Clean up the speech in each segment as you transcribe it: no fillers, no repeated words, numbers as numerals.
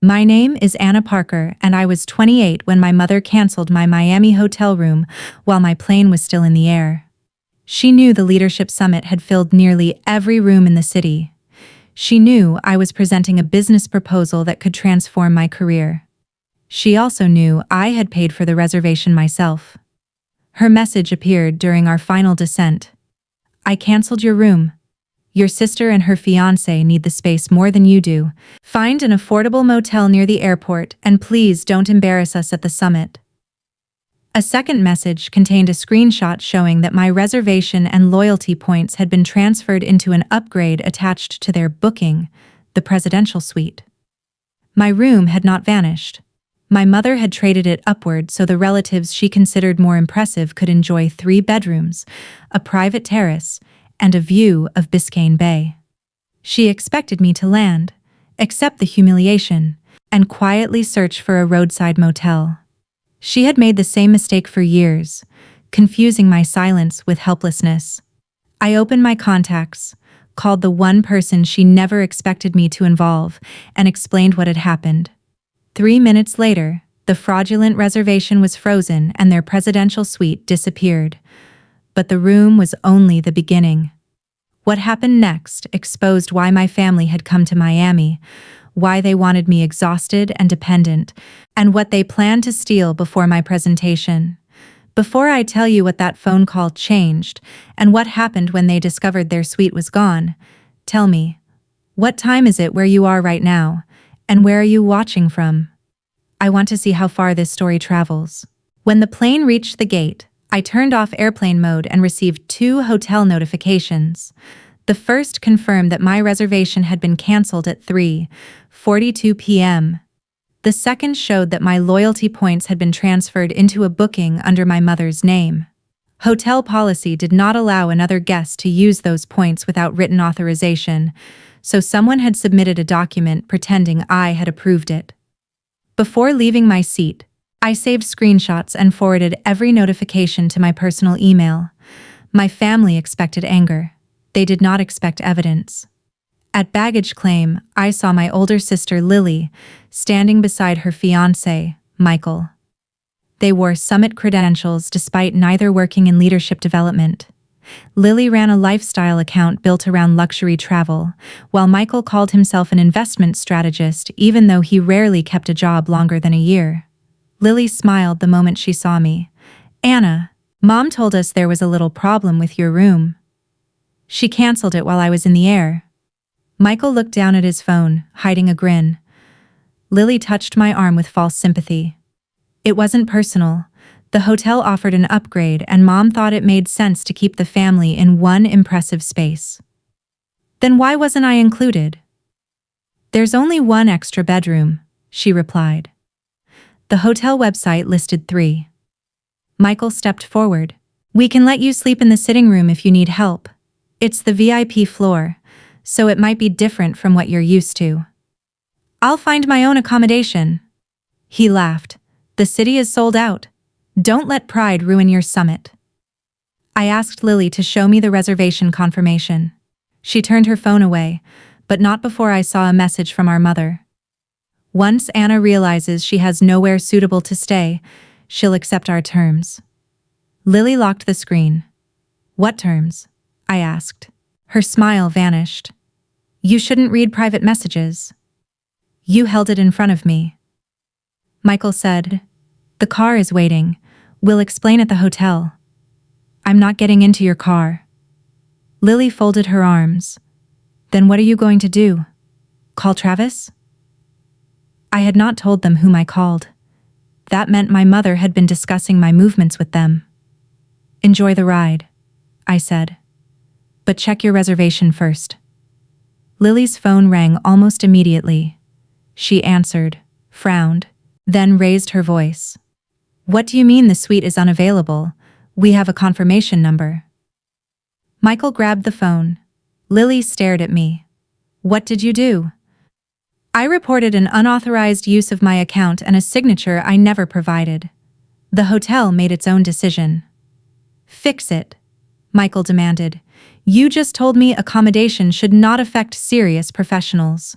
My name is Anna Parker, and I was 28 when my mother canceled my Miami hotel room while my plane was still in the air. She knew the leadership summit had filled nearly every room in the city. She knew I was presenting a business proposal that could transform my career. She also knew I had paid for the reservation myself. Her message appeared during our final descent. I canceled your room. Your sister and her fiancé need the space more than you do. Find an affordable motel near the airport, and please don't embarrass us at the summit. A second message contained a screenshot showing that my reservation and loyalty points had been transferred into an upgrade attached to their booking, the presidential suite. My room had not vanished. My mother had traded it upward so the relatives she considered more impressive could enjoy 3 bedrooms, a private terrace, and a view of Biscayne Bay. She expected me to land, accept the humiliation, and quietly search for a roadside motel. She had made the same mistake for years, confusing my silence with helplessness. I opened my contacts, called the one person she never expected me to involve, and explained what had happened. 3 minutes later, the fraudulent reservation was frozen and their presidential suite disappeared. But the room was only the beginning. What happened next exposed why my family had come to Miami, why they wanted me exhausted and dependent, and what they planned to steal before my presentation. Before I tell you what that phone call changed and what happened when they discovered their suite was gone, tell me, what time is it where you are right now, and where are you watching from? I want to see how far this story travels. When the plane reached the gate, I turned off airplane mode and received 2 hotel notifications. The first confirmed that my reservation had been canceled at 3:42 p.m. The second showed that my loyalty points had been transferred into a booking under my mother's name. Hotel policy did not allow another guest to use those points without written authorization, so someone had submitted a document pretending I had approved it. Before leaving my seat, I saved screenshots and forwarded every notification to my personal email. My family expected anger. They did not expect evidence. At baggage claim, I saw my older sister Lily standing beside her fiancé, Michael. They wore summit credentials despite neither working in leadership development. Lily ran a lifestyle account built around luxury travel, while Michael called himself an investment strategist even though he rarely kept a job longer than a year. Lily smiled the moment she saw me. "Anna, Mom told us there was a little problem with your room. She canceled it while I was in the air." Michael looked down at his phone, hiding a grin. Lily touched my arm with false sympathy. "It wasn't personal. The hotel offered an upgrade and Mom thought it made sense to keep the family in one impressive space." "Then why wasn't I included?" "There's only 1 extra bedroom," she replied. The hotel website listed 3. Michael stepped forward. "We can let you sleep in the sitting room if you need help. It's the VIP floor, so it might be different from what you're used to." "I'll find my own accommodation." He laughed. "The city is sold out. Don't let pride ruin your summit." I asked Lily to show me the reservation confirmation. She turned her phone away, but not before I saw a message from our mother. "Once Anna realizes she has nowhere suitable to stay, she'll accept our terms." Lily locked the screen. "What terms?" I asked. Her smile vanished. "You shouldn't read private messages." "You held it in front of me." Michael said, "The car is waiting. We'll explain at the hotel." "I'm not getting into your car." Lily folded her arms. "Then what are you going to do? Call Travis?" I had not told them whom I called. That meant my mother had been discussing my movements with them. "Enjoy the ride," I said. "But check your reservation first." Lily's phone rang almost immediately. She answered, frowned, then raised her voice. "What do you mean the suite is unavailable? We have a confirmation number." Michael grabbed the phone. Lily stared at me. "What did you do?" I reported an unauthorized use of my account and a signature I never provided. The hotel made its own decision. "Fix it," Michael demanded. "You just told me accommodation should not affect serious professionals."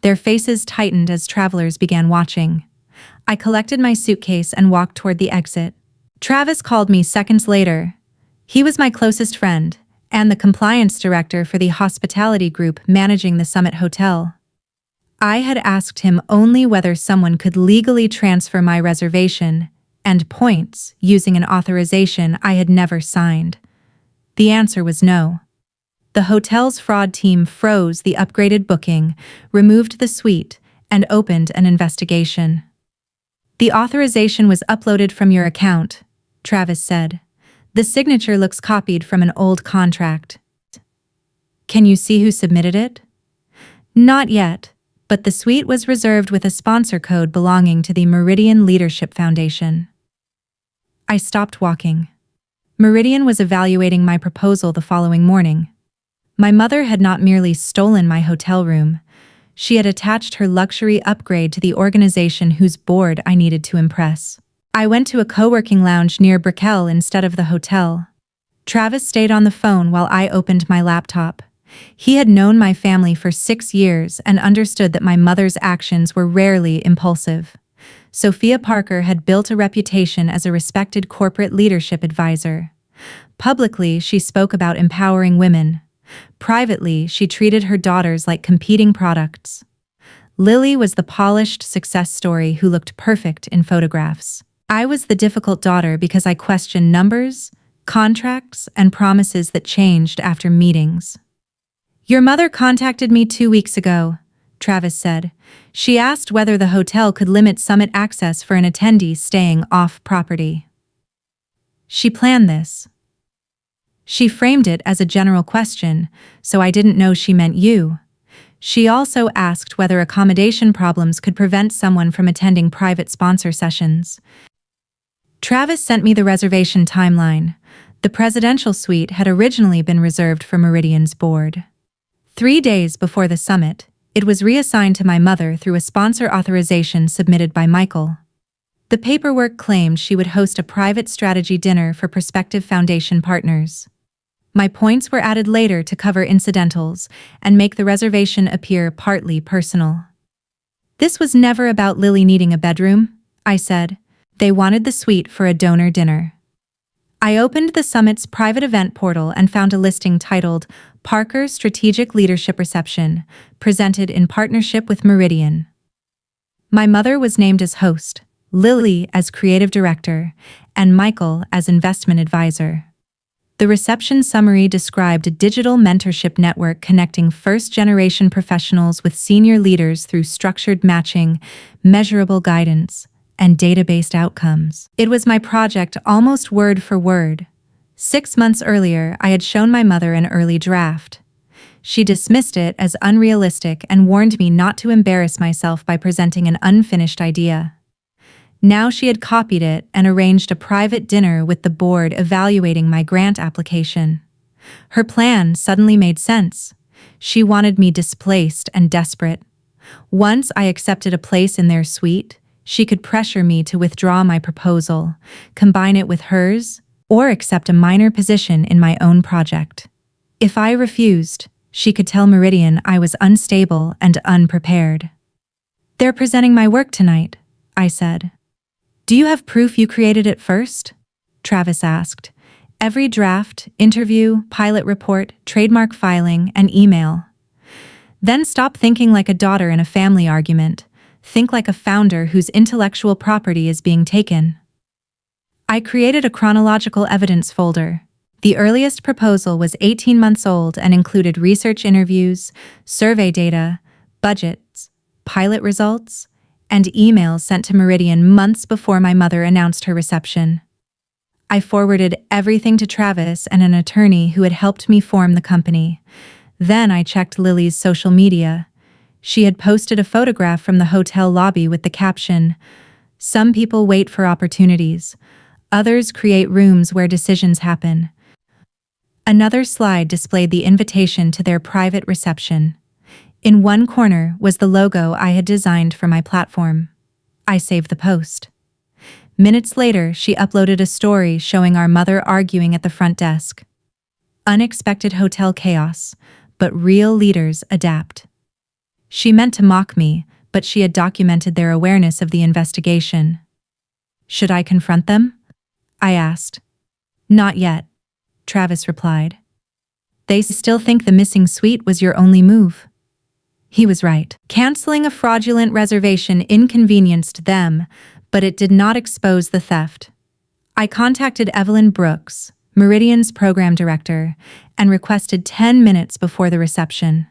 Their faces tightened as travelers began watching. I collected my suitcase and walked toward the exit. Travis called me seconds later. He was my closest friend and the compliance director for the hospitality group managing the Summit Hotel. I had asked him only whether someone could legally transfer my reservation and points using an authorization I had never signed. The answer was no. The hotel's fraud team froze the upgraded booking, removed the suite, and opened an investigation. The authorization was uploaded from your account, Travis said. The signature looks copied from an old contract. Can you see who submitted it? Not yet, but the suite was reserved with a sponsor code belonging to the Meridian Leadership Foundation. I stopped walking. Meridian was evaluating my proposal the following morning. My mother had not merely stolen my hotel room, she had attached her luxury upgrade to the organization whose board I needed to impress. I went to a co-working lounge near Betrayal instead of the hotel. Travis stayed on the phone while I opened my laptop. He had known my family for 6 years and understood that my mother's actions were rarely impulsive. Sophia Parker had built a reputation as a respected corporate leadership advisor. Publicly, she spoke about empowering women. Privately, she treated her daughters like competing products. Lily was the polished success story who looked perfect in photographs. I was the difficult daughter because I questioned numbers, contracts, and promises that changed after meetings. Your mother contacted me 2 weeks ago, Travis said. She asked whether the hotel could limit Summit access for an attendee staying off-property. She planned this. She framed it as a general question, so I didn't know she meant you. She also asked whether accommodation problems could prevent someone from attending private sponsor sessions. Travis sent me the reservation timeline. The presidential suite had originally been reserved for Meridian's board. 3 days before the summit, it was reassigned to my mother through a sponsor authorization submitted by Michael. The paperwork claimed she would host a private strategy dinner for prospective foundation partners. My points were added later to cover incidentals and make the reservation appear partly personal. This was never about Lily needing a bedroom, I said. They wanted the suite for a donor dinner. I opened the summit's private event portal and found a listing titled Parker Strategic Leadership Reception, presented in partnership with Meridian. My mother was named as host, Lily as creative director, and Michael as investment advisor. The reception summary described a digital mentorship network connecting first-generation professionals with senior leaders through structured matching, measurable guidance, and data-based outcomes. It was my project almost word for word. 6 months earlier, I had shown my mother an early draft. She dismissed it as unrealistic and warned me not to embarrass myself by presenting an unfinished idea. Now she had copied it and arranged a private dinner with the board evaluating my grant application. Her plan suddenly made sense. She wanted me displaced and desperate. Once I accepted a place in their suite, she could pressure me to withdraw my proposal, combine it with hers, or accept a minor position in my own project. If I refused, she could tell Meridian I was unstable and unprepared. They're presenting my work tonight, I said. Do you have proof you created it first? Travis asked. Every draft, interview, pilot report, trademark filing, and email. Then stop thinking like a daughter in a family argument. Think like a founder whose intellectual property is being taken. I created a chronological evidence folder. The earliest proposal was 18 months old and included research interviews, survey data, budgets, pilot results, and emails sent to Meridian months before my mother announced her reception. I forwarded everything to Travis and an attorney who had helped me form the company. Then I checked Lily's social media. She had posted a photograph from the hotel lobby with the caption, "Some people wait for opportunities. Others create rooms where decisions happen." Another slide displayed the invitation to their private reception. In one corner was the logo I had designed for my platform. I saved the post. Minutes later, she uploaded a story showing our mother arguing at the front desk. Unexpected hotel chaos, but real leaders adapt. She meant to mock me, but she had documented their awareness of the investigation. Should I confront them? I asked. Not yet, Travis replied. They still think the missing suite was your only move. He was right. Canceling a fraudulent reservation inconvenienced them, but it did not expose the theft. I contacted Evelyn Brooks, Meridian's program director, and requested 10 minutes before the reception.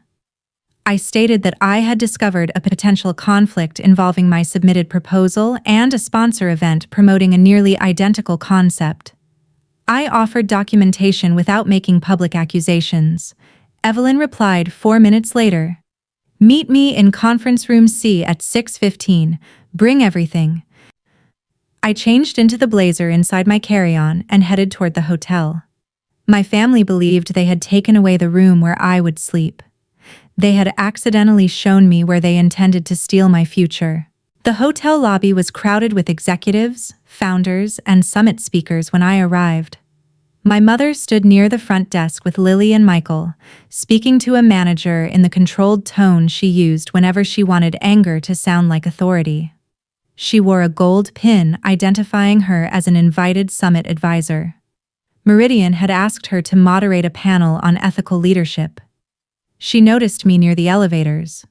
I stated that I had discovered a potential conflict involving my submitted proposal and a sponsor event promoting a nearly identical concept. I offered documentation without making public accusations. Evelyn replied 4 minutes later. Meet me in conference room C at 6:15. Bring everything. I changed into the blazer inside my carry-on and headed toward the hotel. My family believed they had taken away the room where I would sleep. They had accidentally shown me where they intended to steal my future. The hotel lobby was crowded with executives, founders, and summit speakers when I arrived. My mother stood near the front desk with Lily and Michael, speaking to a manager in the controlled tone she used whenever she wanted anger to sound like authority. She wore a gold pin identifying her as an invited summit advisor. Meridian had asked her to moderate a panel on ethical leadership. She noticed me near the elevators.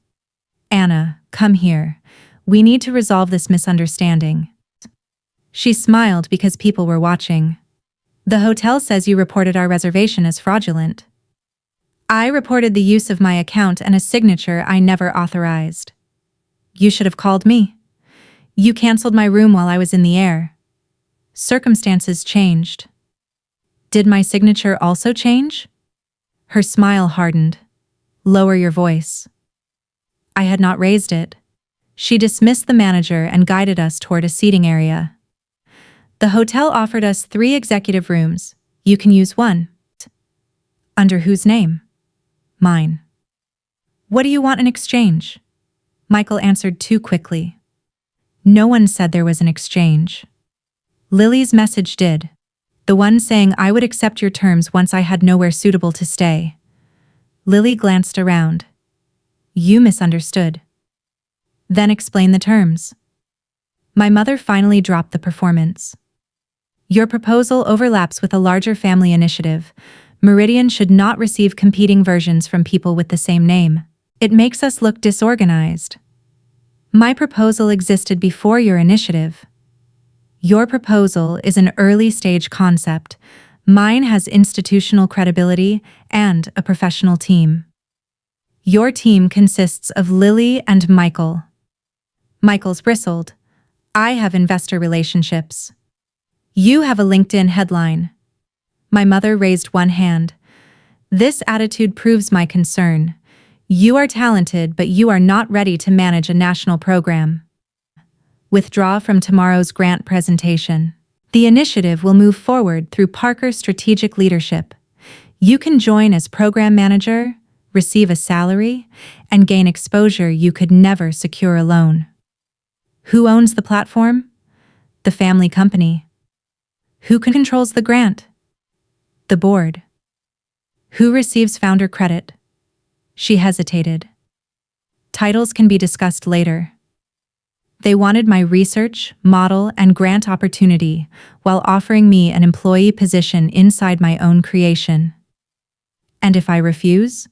Anna, come here. We need to resolve this misunderstanding. She smiled because people were watching. The hotel says you reported our reservation as fraudulent. I reported the use of my account and a signature I never authorized. You should have called me. You canceled my room while I was in the air. Circumstances changed. Did my signature also change? Her smile hardened. Lower your voice. I had not raised it. She dismissed the manager and guided us toward a seating area. The hotel offered us 3 executive rooms. You can use one. Under whose name? Mine. What do you want in exchange? Michael answered too quickly. No one said there was an exchange. Lily's message did. The one saying I would accept your terms once I had nowhere suitable to stay. Lily glanced around. You misunderstood. Then explain the terms. My mother finally dropped the performance. Your proposal overlaps with a larger family initiative. Meridian should not receive competing versions from people with the same name. It makes us look disorganized. My proposal existed before your initiative. Your proposal is an early-stage concept. Mine has institutional credibility and a professional team. Your team consists of Lily and Michael. Michael's bristled. I have investor relationships. You have a LinkedIn headline. My mother raised one hand. This attitude proves my concern. You are talented, but you are not ready to manage a national program. Withdraw from tomorrow's grant presentation. The initiative will move forward through Parker's strategic leadership. You can join as program manager, receive a salary, and gain exposure you could never secure alone. Who owns the platform? The family company. Who controls the grant? The board. Who receives founder credit? She hesitated. Titles can be discussed later. They wanted my research, model, and grant opportunity while offering me an employee position inside my own creation. And if I refuse?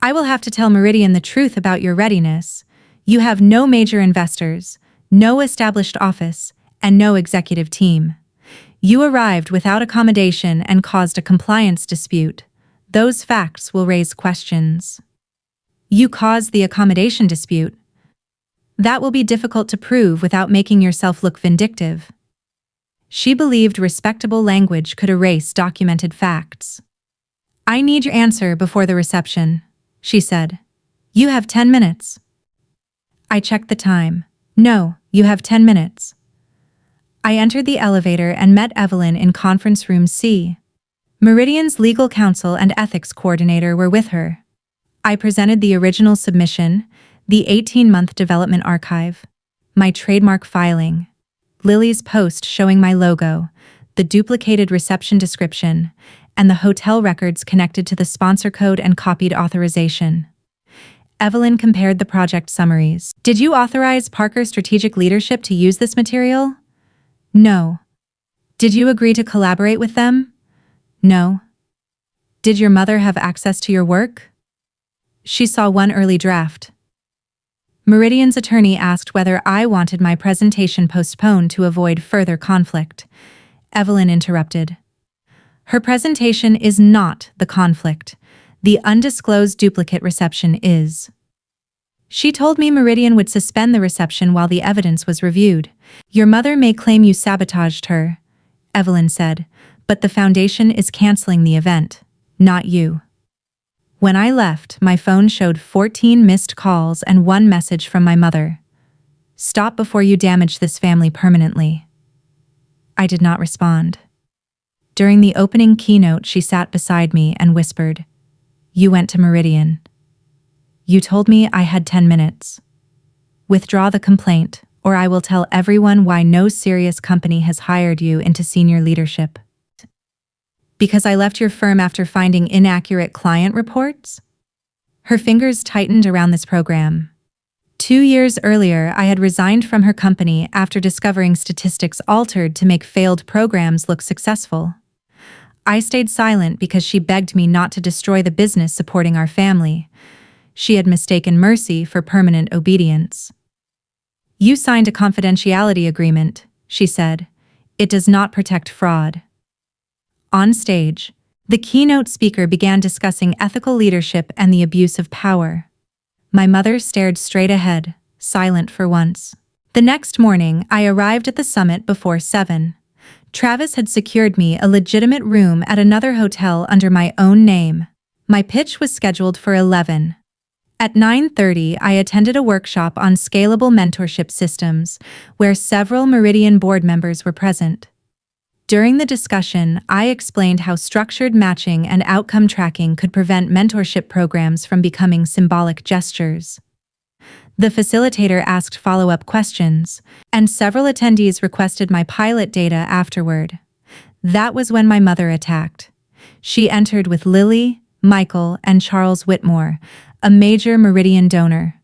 I will have to tell Meridian the truth about your readiness. You have no major investors, no established office, and no executive team. You arrived without accommodation and caused a compliance dispute. Those facts will raise questions. You caused the accommodation dispute. That will be difficult to prove without making yourself look vindictive. She believed respectable language could erase documented facts. I need your answer before the reception, she said. You have 10 minutes. I checked the time. No, you have 10 minutes. I entered the elevator and met Evelyn in conference room C. Meridian's legal counsel and ethics coordinator were with her. I presented the original submission, the 18-month development archive, my trademark filing, Lily's post showing my logo, the duplicated reception description, and the hotel records connected to the sponsor code and copied authorization. Evelyn compared the project summaries. Did you authorize Parker Strategic Leadership to use this material? No. Did you agree to collaborate with them? No. Did your mother have access to your work? She saw one early draft. Meridian's attorney asked whether I wanted my presentation postponed to avoid further conflict. Evelyn interrupted. Her presentation is not the conflict. The undisclosed duplicate reception is. She told me Meridian would suspend the reception while the evidence was reviewed. Your mother may claim you sabotaged her, Evelyn said, but the foundation is canceling the event, not you. When I left, my phone showed 14 missed calls and one message from my mother. Stop before you damage this family permanently. I did not respond. During the opening keynote, she sat beside me and whispered, You went to Meridian. You told me I had 10 minutes. Withdraw the complaint, or I will tell everyone why no serious company has hired you into senior leadership. Because I left your firm after finding inaccurate client reports? Her fingers tightened around this program. 2 years earlier, I had resigned from her company after discovering statistics altered to make failed programs look successful. I stayed silent because she begged me not to destroy the business supporting our family. She had mistaken mercy for permanent obedience. You signed a confidentiality agreement, she said. It does not protect fraud. On stage, the keynote speaker began discussing ethical leadership and the abuse of power. My mother stared straight ahead, silent for once. The next morning, I arrived at the summit before 7. Travis had secured me a legitimate room at another hotel under my own name. My pitch was scheduled for 11. At 9:30, I attended a workshop on scalable mentorship systems, where several Meridian board members were present. During the discussion, I explained how structured matching and outcome tracking could prevent mentorship programs from becoming symbolic gestures. The facilitator asked follow-up questions, and several attendees requested my pilot data afterward. That was when my mother attacked. She entered with Lily, Michael, and Charles Whitmore, a major Meridian donor.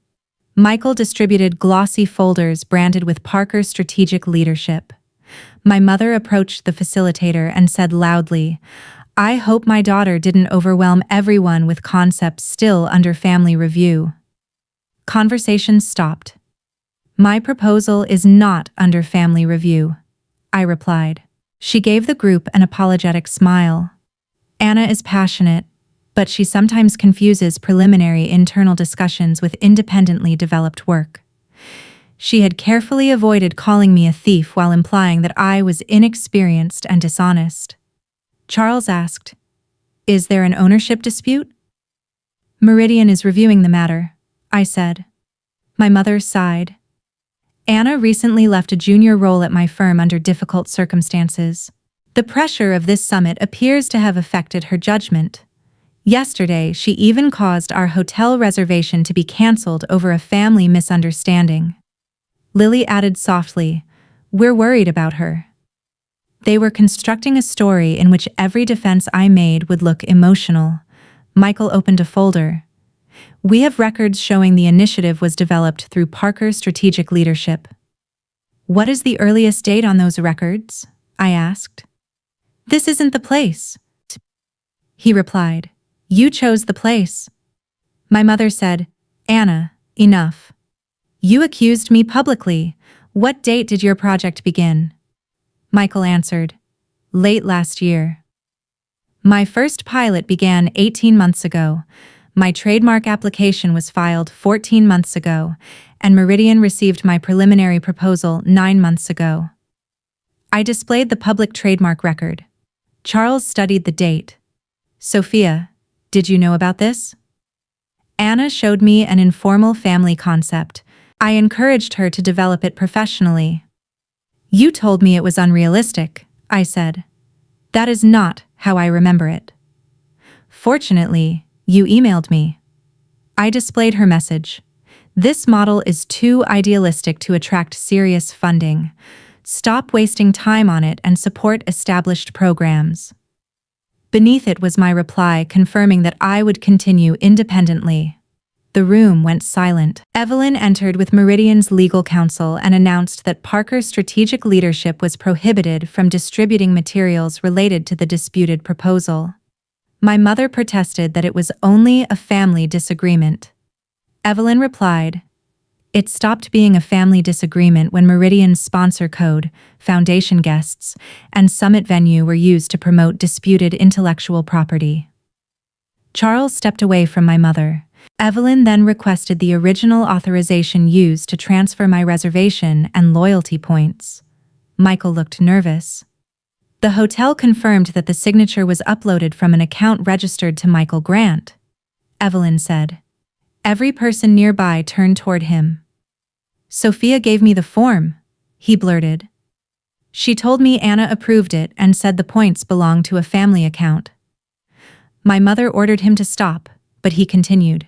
Michael distributed glossy folders branded with Parker Strategic Leadership. My mother approached the facilitator and said loudly, I hope my daughter didn't overwhelm everyone with concepts still under family review. Conversation stopped. My proposal is not under family review, I replied. She gave the group an apologetic smile. Anna is passionate, but she sometimes confuses preliminary internal discussions with independently developed work. She had carefully avoided calling me a thief while implying that I was inexperienced and dishonest. Charles asked, Is there an ownership dispute? Meridian is reviewing the matter, I said. My mother sighed. Anna recently left a junior role at my firm under difficult circumstances. The pressure of this summit appears to have affected her judgment. Yesterday, she even caused our hotel reservation to be canceled over a family misunderstanding. Lily added softly, We're worried about her. They were constructing a story in which every defense I made would look emotional. Michael opened a folder. We have records showing the initiative was developed through Parker Strategic Leadership. What is the earliest date on those records? I asked. This isn't the place. He replied. You chose the place. My mother said, Anna, enough. You accused me publicly. What date did your project begin? Michael answered, Late last year. My first pilot began 18 months ago. My trademark application was filed 14 months ago, and Meridian received my preliminary proposal 9 months ago. I displayed the public trademark record. Charles studied the date. Sophia, did you know about this? Anna showed me an informal family concept. I encouraged her to develop it professionally. You told me it was unrealistic, I said. That is not how I remember it. Fortunately, you emailed me. I displayed her message. This model is too idealistic to attract serious funding. Stop wasting time on it and support established programs. Beneath it was my reply confirming that I would continue independently. The The room went silent. Evelyn entered with Meridian's legal counsel and announced that Parker's strategic leadership was prohibited from distributing materials related to the disputed proposal. My mother protested that it was only a family disagreement. Evelyn replied, "It stopped being a family disagreement when Meridian's sponsor code, foundation guests, and summit venue were used to promote disputed intellectual property." Charles stepped away from my mother. Evelyn then requested the original authorization used to transfer my reservation and loyalty points. Michael looked nervous. The hotel confirmed that the signature was uploaded from an account registered to Michael Grant, Evelyn said. Every person nearby turned toward him. "Sophia gave me the form," he blurted. "She told me Anna approved it and said the points belonged to a family account." My mother ordered him to stop, but he continued.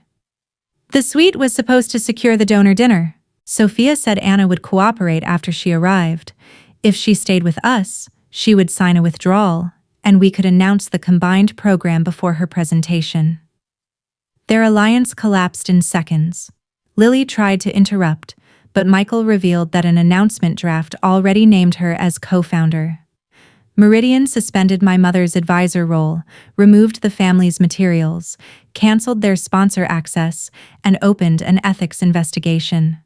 "The suite was supposed to secure the donor dinner. Sophia said Anna would cooperate after she arrived. If she stayed with us, she would sign a withdrawal, and we could announce the combined program before her presentation." Their alliance collapsed in seconds. Lily tried to interrupt, but Michael revealed that an announcement draft already named her as co-founder. Meridian suspended my mother's advisor role, removed the family's materials, canceled their sponsor access, and opened an ethics investigation.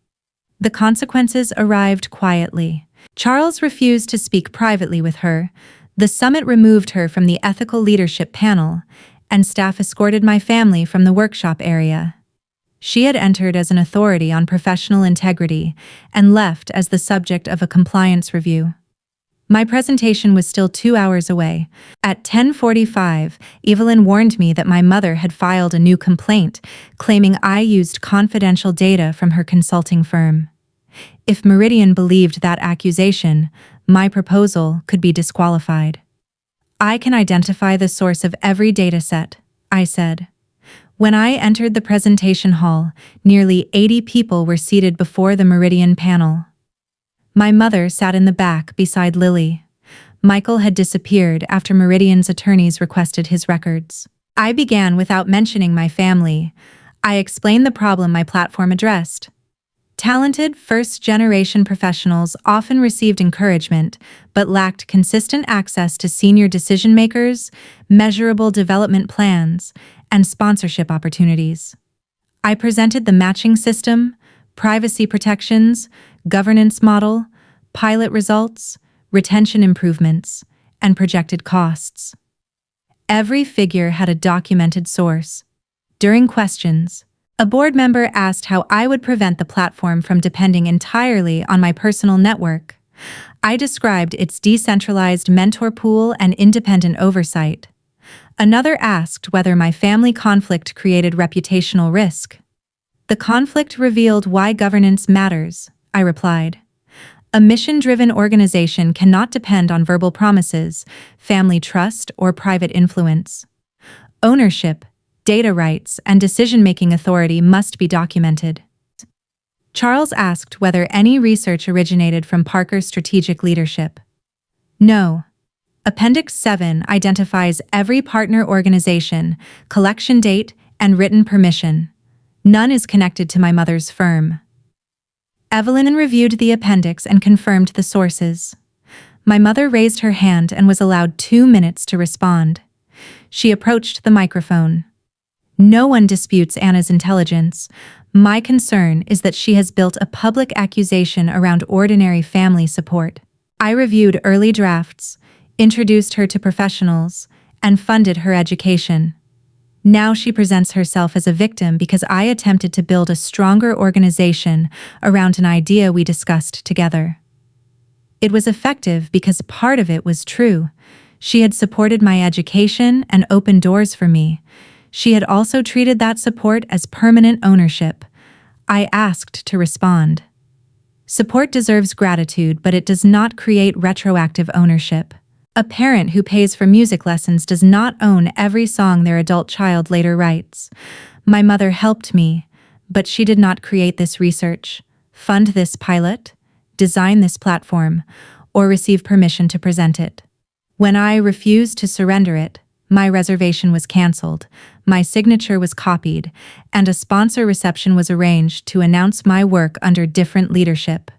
The consequences arrived quietly. Charles refused to speak privately with her, the summit removed her from the ethical leadership panel, and staff escorted my family from the workshop area. She had entered as an authority on professional integrity and left as the subject of a compliance review. My presentation was still 2 hours away. At 10:45, Evelyn warned me that my mother had filed a new complaint, claiming I used confidential data from her consulting firm. If Meridian believed that accusation, my proposal could be disqualified. "I can identify the source of every dataset," I said. When I entered the presentation hall, nearly 80 people were seated before the Meridian panel. My mother sat in the back beside Lily. Michael had disappeared after Meridian's attorneys requested his records. I began without mentioning my family. I explained the problem my platform addressed. Talented first-generation professionals often received encouragement, but lacked consistent access to senior decision-makers, measurable development plans, and sponsorship opportunities. I presented the matching system, privacy protections, governance model, pilot results, retention improvements, and projected costs. Every figure had a documented source. During questions, a board member asked how I would prevent the platform from depending entirely on my personal network. I described its decentralized mentor pool and independent oversight. Another asked whether my family conflict created reputational risk. "The conflict revealed why governance matters," I replied. "A mission-driven organization cannot depend on verbal promises, family trust, or private influence. Ownership, data rights, and decision-making authority must be documented." Charles asked whether any research originated from Parker's strategic leadership. "No. Appendix 7 identifies every partner organization, collection date, and written permission. None is connected to my mother's firm." Evelyn reviewed the appendix and confirmed the sources. My mother raised her hand and was allowed 2 minutes to respond. She approached the microphone. "No one disputes Anna's intelligence. My concern is that she has built a public accusation around ordinary family support. I reviewed early drafts, introduced her to professionals, and funded her education. Now she presents herself as a victim because I attempted to build a stronger organization around an idea we discussed together. It was effective because part of it was true. She had supported my education and opened doors for me. She had also treated that support as permanent ownership. I asked to respond. Support deserves gratitude, but it does not create retroactive ownership. A parent who pays for music lessons does not own every song their adult child later writes. My mother helped me, but she did not create this research, fund this pilot, design this platform, or receive permission to present it. When I refused to surrender it, my reservation was canceled. My signature was copied, and a sponsor reception was arranged to announce my work under different leadership.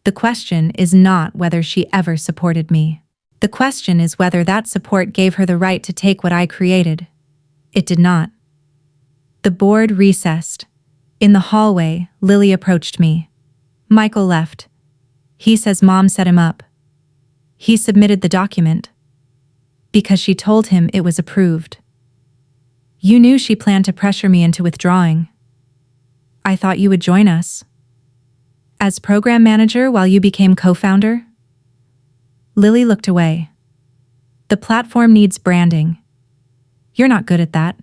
The question is not whether she ever supported me. The question is whether that support gave her the right to take what I created. It did not. The board recessed. In the hallway, Lily approached me. Michael left. He says Mom set him up. He submitted the document. Because she told him it was approved. You knew she planned to pressure me into withdrawing. I thought you would join us. As program manager while you became co-founder? Lily looked away. The platform needs branding. You're not good at that.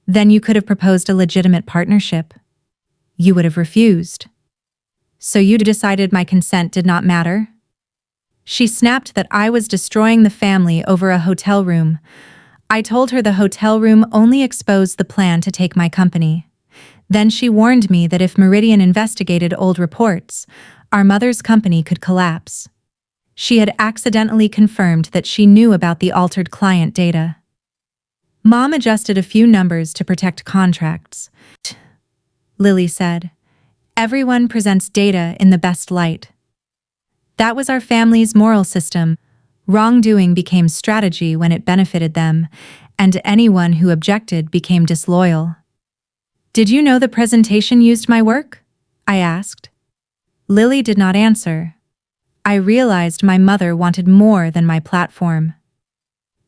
Then you could have proposed a legitimate partnership. You would have refused. So you decided my consent did not matter? She snapped that I was destroying the family over a hotel room. I told her the hotel room only exposed the plan to take my company. Then she warned me that if Meridian investigated old reports, our mother's company could collapse. She had accidentally confirmed that she knew about the altered client data. Mom adjusted a few numbers to protect contracts. Lily said, everyone presents data in the best light. That was our family's moral system. Wrongdoing became strategy when it benefited them, and anyone who objected became disloyal. Did you know the presentation used my work? I asked. Lily did not answer. I realized my mother wanted more than my platform.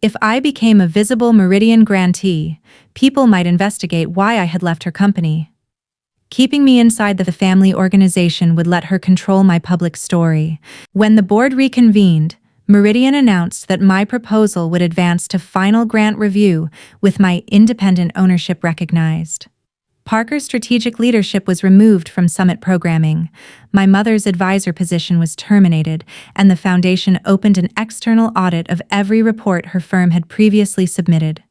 If I became a visible Meridian grantee, people might investigate why I had left her company. Keeping me inside the family organization would let her control my public story. When the board reconvened, Meridian announced that my proposal would advance to final grant review with my independent ownership recognized. Parker's strategic leadership was removed from summit programming. My mother's advisor position was terminated, and the foundation opened an external audit of every report her firm had previously submitted.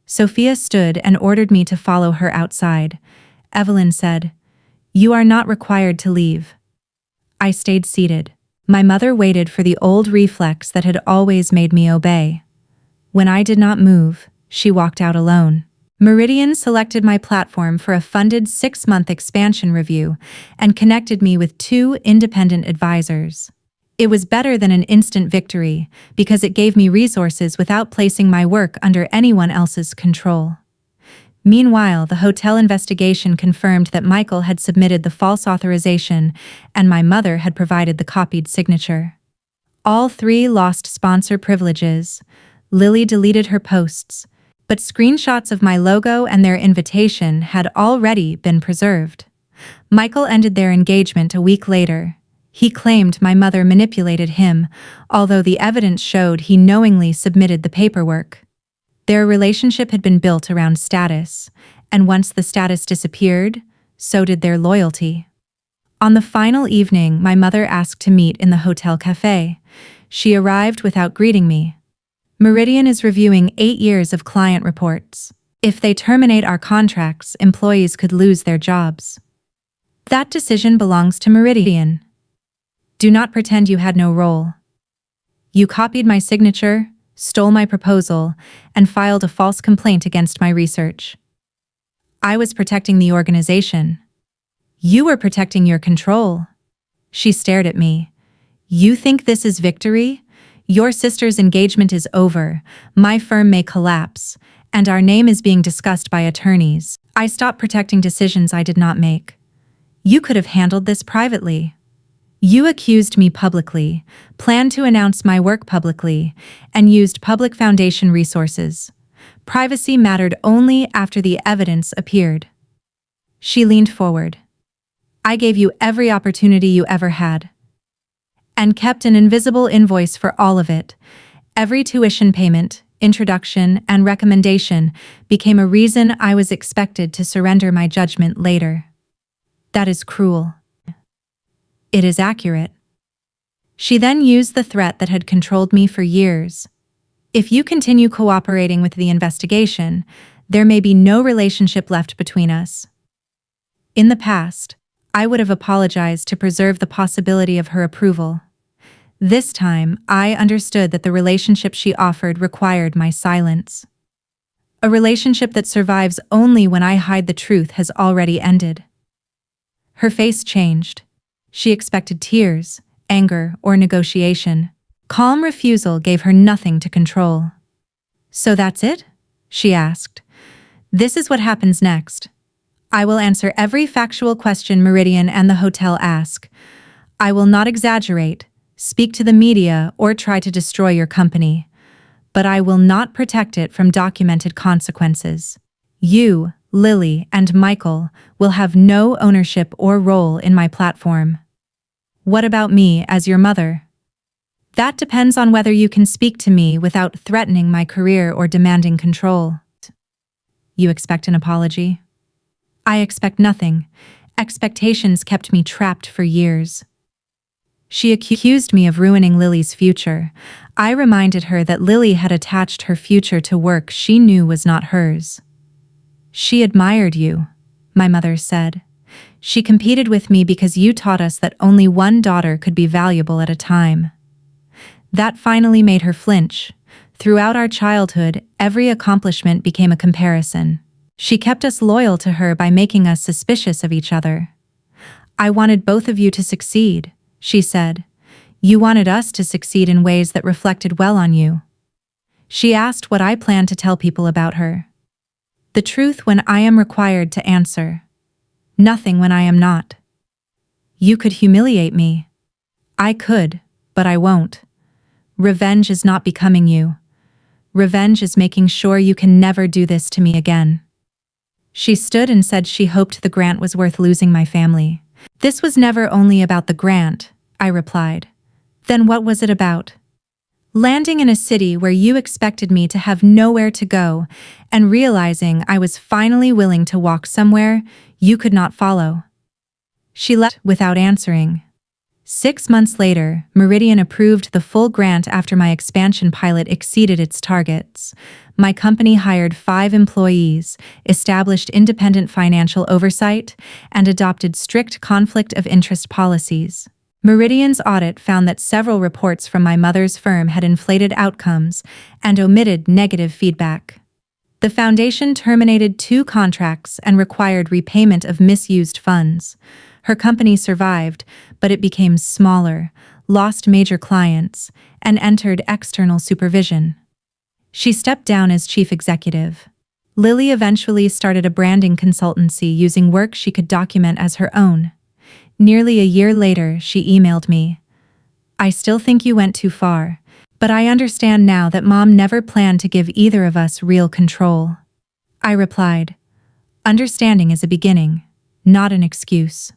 Sophia stood and ordered me to follow her outside. Evelyn said, "You are not required to leave." I stayed seated. My mother waited for the old reflex that had always made me obey. When I did not move, she walked out alone. Meridian selected my platform for a funded 6-month expansion review and connected me with 2 independent advisors. It was better than an instant victory because it gave me resources without placing my work under anyone else's control. Meanwhile, the hotel investigation confirmed that Michael had submitted the false authorization and my mother had provided the copied signature. All 3 lost sponsor privileges. Lily deleted her posts, but screenshots of my logo and their invitation had already been preserved. Michael ended their engagement a week later. He claimed my mother manipulated him, although the evidence showed he knowingly submitted the paperwork. Their relationship had been built around status, and once the status disappeared, so did their loyalty. On the final evening, my mother asked to meet in the hotel cafe. She arrived without greeting me. Meridian is reviewing 8 years of client reports. If they terminate our contracts, employees could lose their jobs. That decision belongs to Meridian. Do not pretend you had no role. You copied my signature, stole my proposal, and filed a false complaint against my research. I was protecting the organization. You were protecting your control. She stared at me. You think this is victory? Your sister's engagement is over, my firm may collapse, and our name is being discussed by attorneys. I stopped protecting decisions I did not make. You could have handled this privately. You accused me publicly, planned to announce my work publicly, and used public foundation resources. Privacy mattered only after the evidence appeared. She leaned forward. I gave you every opportunity you ever had. And kept an invisible invoice for all of it. Every tuition payment, introduction, and recommendation became a reason I was expected to surrender my judgment later. That is cruel. It is accurate. She then used the threat that had controlled me for years. If you continue cooperating with the investigation, there may be no relationship left between us. In the past, I would have apologized to preserve the possibility of her approval. This time, I understood that the relationship she offered required my silence. A relationship that survives only when I hide the truth has already ended. Her face changed. She expected tears, anger, or negotiation. Calm refusal gave her nothing to control. So that's it? She asked. This is what happens next. I will answer every factual question Meridian and the hotel ask. I will not exaggerate, speak to the media, or try to destroy your company. But I will not protect it from documented consequences. You, Lily, and Michael will have no ownership or role in my platform. What about me as your mother? That depends on whether you can speak to me without threatening my career or demanding control. You expect an apology? I expect nothing. Expectations kept me trapped for years. She accused me of ruining Lily's future. I reminded her that Lily had attached her future to work she knew was not hers. She admired you, my mother said. She competed with me because you taught us that only one daughter could be valuable at a time. That finally made her flinch. Throughout our childhood, every accomplishment became a comparison. She kept us loyal to her by making us suspicious of each other. I wanted both of you to succeed, she said. You wanted us to succeed in ways that reflected well on you. She asked what I planned to tell people about her. The truth when I am required to answer. Nothing when I am not. You could humiliate me. I could, but I won't. Revenge is not becoming you. Revenge is making sure you can never do this to me again. She stood and said she hoped the grant was worth losing my family. This was never only about the grant, I replied. Then what was it about? Landing in a city where you expected me to have nowhere to go and realizing I was finally willing to walk somewhere you could not follow. She left without answering. 6 months later, Meridian approved the full grant after my expansion pilot exceeded its targets. My company hired 5 employees, established independent financial oversight, and adopted strict conflict of interest policies. Meridian's audit found that several reports from my mother's firm had inflated outcomes and omitted negative feedback. The foundation terminated 2 contracts and required repayment of misused funds. Her company survived, but it became smaller, lost major clients, and entered external supervision. She stepped down as chief executive. Lily eventually started a branding consultancy using work she could document as her own. Nearly a year later, she emailed me. I still think you went too far, but I understand now that Mom never planned to give either of us real control. I replied, understanding is a beginning, not an excuse.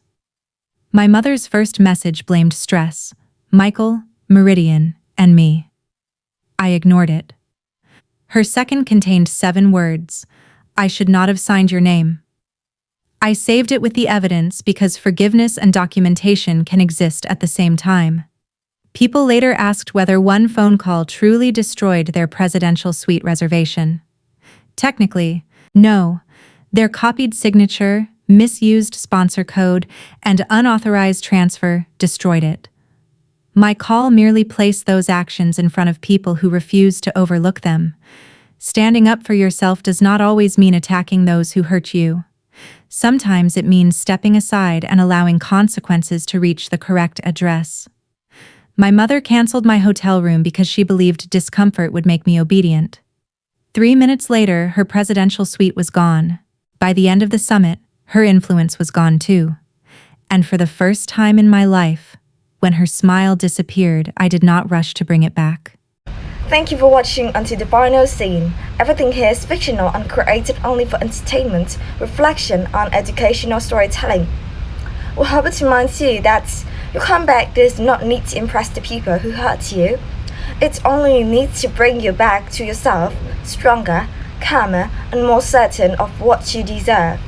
My mother's first message blamed stress, Michael, Meridian, and me. I ignored it. Her second contained 7 words. I should not have signed your name. I saved it with the evidence because forgiveness and documentation can exist at the same time. People later asked whether one phone call truly destroyed their presidential suite reservation. Technically, no. Their copied signature, misused sponsor code, and unauthorized transfer destroyed it. My call merely placed those actions in front of people who refused to overlook them. Standing up for yourself does not always mean attacking those who hurt you. Sometimes it means stepping aside and allowing consequences to reach the correct address. My mother canceled my hotel room because she believed discomfort would make me obedient. 3 minutes later, her presidential suite was gone. By the end of the summit, her influence was gone too. And for the first time in my life, when her smile disappeared, I did not rush to bring it back. Thank you for watching until the final scene. Everything here is fictional and created only for entertainment, reflection, and educational storytelling. We hope it reminds you that your comeback does not need to impress the people who hurt you. It only needs to bring you back to yourself, stronger, calmer, and more certain of what you deserve.